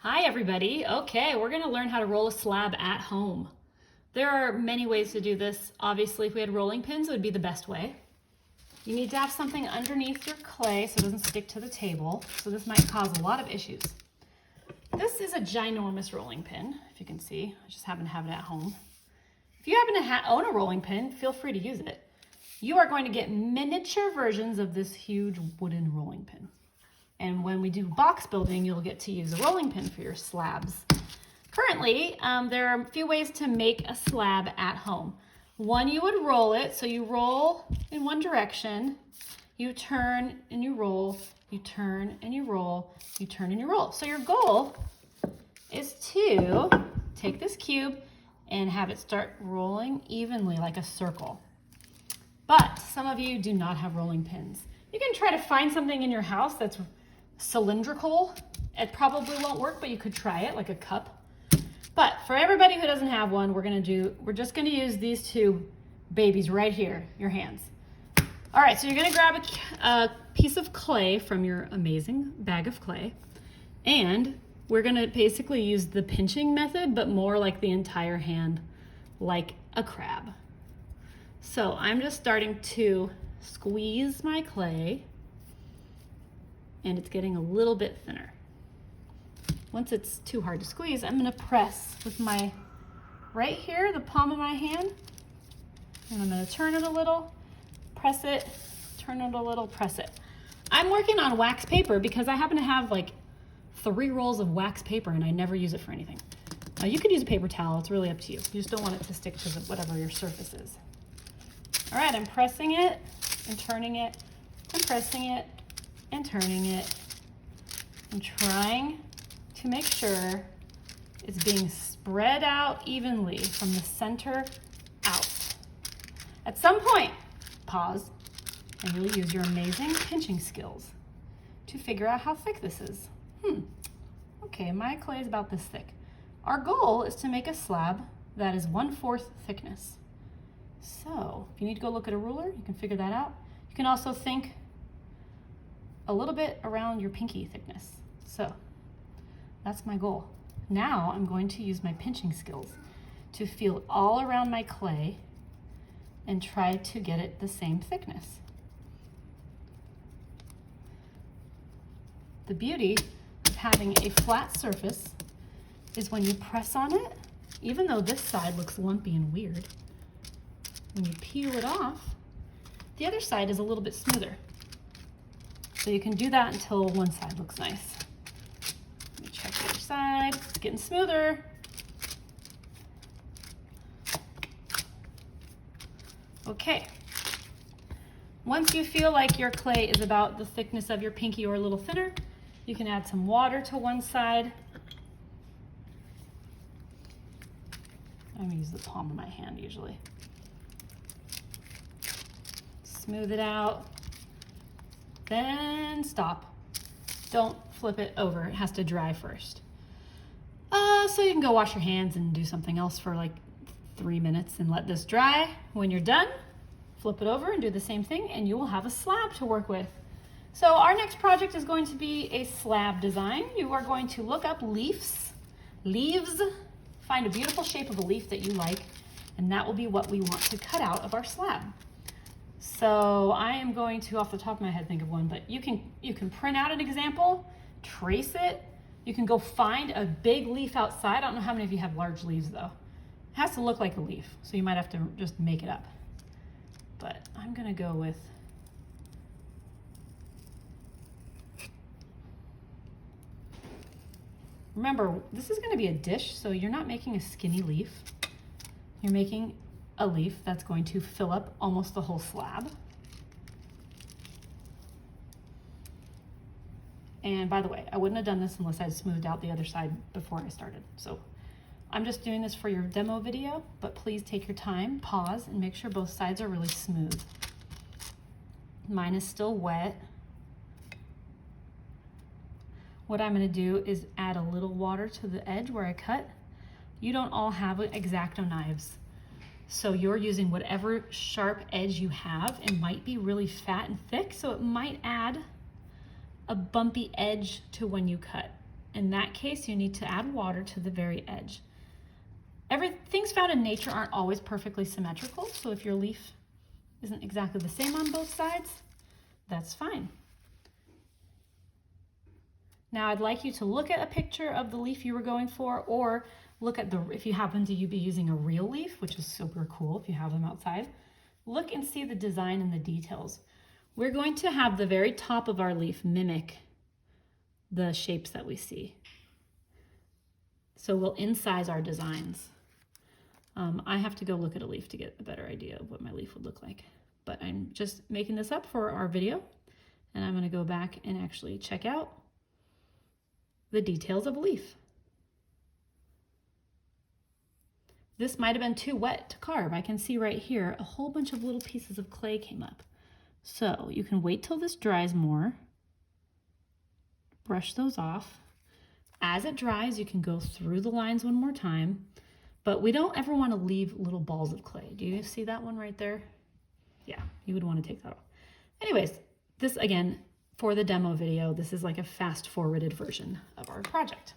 Hi everybody. Okay, we're gonna learn how to roll a slab at home. There are many ways to do this. Obviously, if we had rolling pins, it would be the best way. You need to have something underneath your clay so it doesn't stick to the table. So this might cause a lot of issues. This is a ginormous rolling pin, if you can see. I just happen to have it at home. If you happen to own a rolling pin, feel free to use it. You are going to get miniature versions of this huge wooden rolling pin. And when we do box building, you'll get to use a rolling pin for your slabs. Currently, there are a few ways to make a slab at home. One, you would roll it. So you roll in one direction, you turn and you roll, you turn and you roll, you turn and you roll. So your goal is to take this cube and have it start rolling evenly like a circle. But some of you do not have rolling pins. You can try to find something in your house that's cylindrical. It probably won't work, but you could try it, like a cup. But for everybody who doesn't have one, we're just gonna use these two babies right here, your hands. All right, so you're gonna grab a piece of clay from your amazing bag of clay, and we're gonna basically use the pinching method, but more like the entire hand, like a crab. So I'm just starting to squeeze my clay, and it's getting a little bit thinner. Once it's too hard to squeeze, I'm gonna press with my right here, the palm of my hand, and I'm gonna turn it a little, press it, turn it a little, press it. I'm working on wax paper because I happen to have like 3 rolls of wax paper and I never use it for anything. You could use a paper towel, it's really up to you. You just don't want it to stick to whatever your surface is. All right, I'm pressing it and turning it, I'm pressing it and turning it. I'm trying to make sure it's being spread out evenly from the center out. At some point, pause, and you'll use your amazing pinching skills to figure out how thick this is. Okay, my clay is about this thick. Our goal is to make a slab that is 1/4 thickness. So if you need to go look at a ruler, you can figure that out. You can also think a little bit around your pinky thickness. So that's my goal. Now I'm going to use my pinching skills to feel all around my clay and try to get it the same thickness. The beauty of having a flat surface is when you press on it, even though this side looks lumpy and weird, when you peel it off, the other side is a little bit smoother. So you can do that until one side looks nice. Let me check the other side. It's getting smoother. Okay. Once you feel like your clay is about the thickness of your pinky or a little thinner, you can add some water to one side. I'm gonna use the palm of my hand usually. Smooth it out. Then stop. Don't flip it over. It has to dry first. So you can go wash your hands and do something else for like 3 minutes and let this dry. When you're done, flip it over and do the same thing and you will have a slab to work with. So our next project is going to be a slab design. You are going to look up leaves, find a beautiful shape of a leaf that you like, and that will be what we want to cut out of our slab. So I am going to, off the top of my head, think of one, but you can print out an example, trace it. You can go find a big leaf outside. I don't know how many of you have large leaves though. It has to look like a leaf, so you might have to just make it up. But I'm gonna go with remember, this is gonna be a dish, so you're not making a skinny leaf. You're making a leaf that's going to fill up almost the whole slab. And by the way, I wouldn't have done this unless I'd smoothed out the other side before I started. So I'm just doing this for your demo video, but please take your time, pause, and make sure both sides are really smooth. Mine is still wet. What I'm gonna do is add a little water to the edge where I cut. You don't all have X-Acto knives. So you're using whatever sharp edge you have. It might be really fat and thick, so it might add a bumpy edge to when you cut. In that case, you need to add water to the very edge. Things found in nature aren't always perfectly symmetrical, so if your leaf isn't exactly the same on both sides, that's fine. Now I'd like you to look at a picture of the leaf you were going for, or look at if you happen to be using a real leaf, which is super cool if you have them outside, look and see the design and the details. We're going to have the very top of our leaf mimic the shapes that we see. So we'll incise our designs. I have to go look at a leaf to get a better idea of what my leaf would look like. But I'm just making this up for our video, and I'm going to go back and actually check out the details of a leaf. This might have been too wet to carve. I can see right here a whole bunch of little pieces of clay came up. So you can wait till this dries more, brush those off. As it dries, you can go through the lines one more time, but we don't ever want to leave little balls of clay. Do you see that one right there? Yeah, you would want to take that off. Anyways, this again, for the demo video, this is like a fast-forwarded version of our project.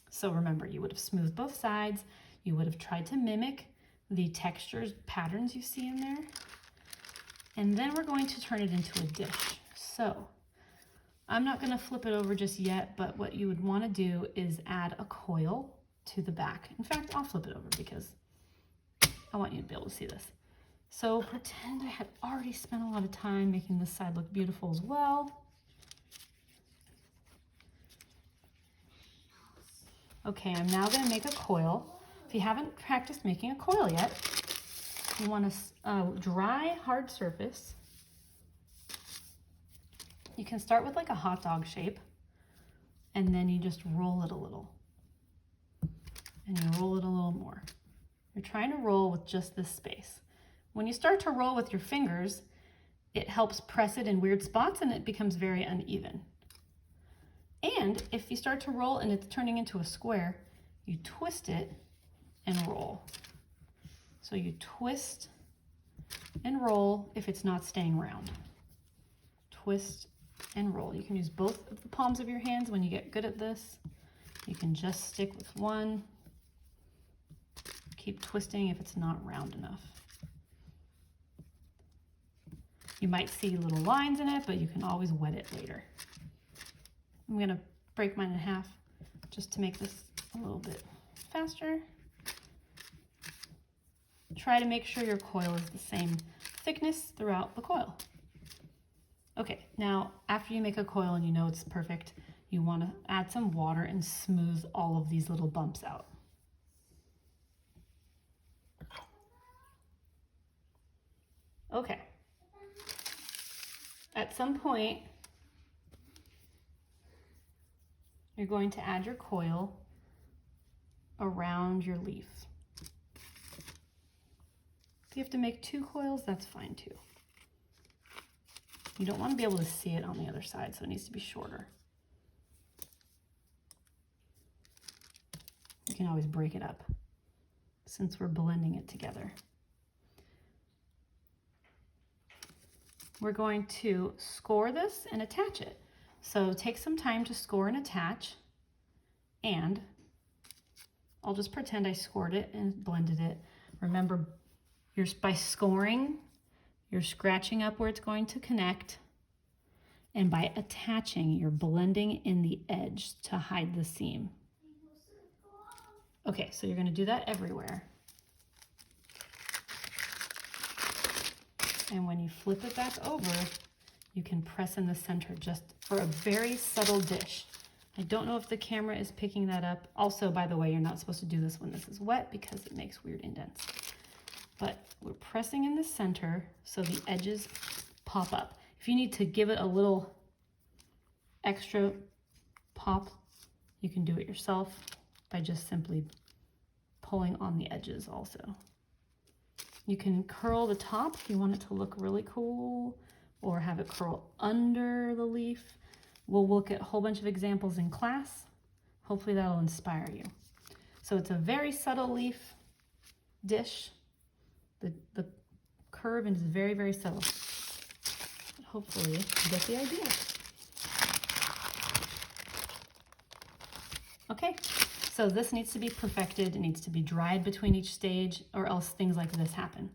So remember, you would have smoothed both sides. You would have tried to mimic the textures, patterns you see in there. And then we're going to turn it into a dish. So I'm not going to flip it over just yet, but what you would want to do is add a coil to the back. In fact, I'll flip it over because I want you to be able to see this. So pretend I had already spent a lot of time making this side look beautiful as well. Okay, I'm now going to make a coil. If you haven't practiced making a coil yet, you want a dry, hard surface. You can start with like a hot dog shape, and then you just roll it a little. And you roll it a little more. You're trying to roll with just this space. When you start to roll with your fingers, it helps press it in weird spots and it becomes very uneven. And if you start to roll and it's turning into a square, you twist it and roll. So you twist and roll if it's not staying round. Twist and roll. You can use both of the palms of your hands when you get good at this. You can just stick with one. Keep twisting if it's not round enough. You might see little lines in it, but you can always wet it later. I'm going to break mine in half just to make this a little bit faster. Try to make sure your coil is the same thickness throughout the coil. Okay, now after you make a coil and you know it's perfect, you want to add some water and smooth all of these little bumps out. Okay. At some point, you're going to add your coil around your leaf. If you have to make 2 coils, that's fine too. You don't want to be able to see it on the other side, so it needs to be shorter. You can always break it up since we're blending it together. We're going to score this and attach it. So take some time to score and attach, and I'll just pretend I scored it and blended it. Remember, by scoring, you're scratching up where it's going to connect, and by attaching, you're blending in the edge to hide the seam. Okay, so you're going to do that everywhere. And when you flip it back over, you can press in the center just for a very subtle dish. I don't know if the camera is picking that up. Also, by the way, you're not supposed to do this when this is wet because it makes weird indents. But we're pressing in the center so the edges pop up. If you need to give it a little extra pop, you can do it yourself by just simply pulling on the edges also. You can curl the top if you want it to look really cool, or have it curl under the leaf. We'll look at a whole bunch of examples in class. Hopefully that'll inspire you. So it's a very subtle leaf dish. The curve is very, very subtle. But hopefully you get the idea. Okay, so this needs to be perfected. It needs to be dried between each stage, or else things like this happen.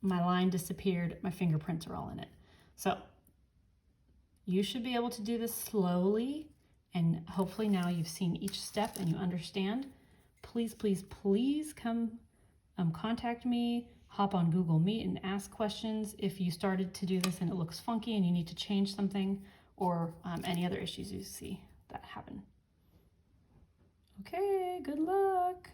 My line disappeared, my fingerprints are all in it. So you should be able to do this slowly, and hopefully now you've seen each step and you understand. Please, please, please come contact me, hop on Google Meet and ask questions if you started to do this and it looks funky and you need to change something, or any other issues you see that happen. Okay, good luck.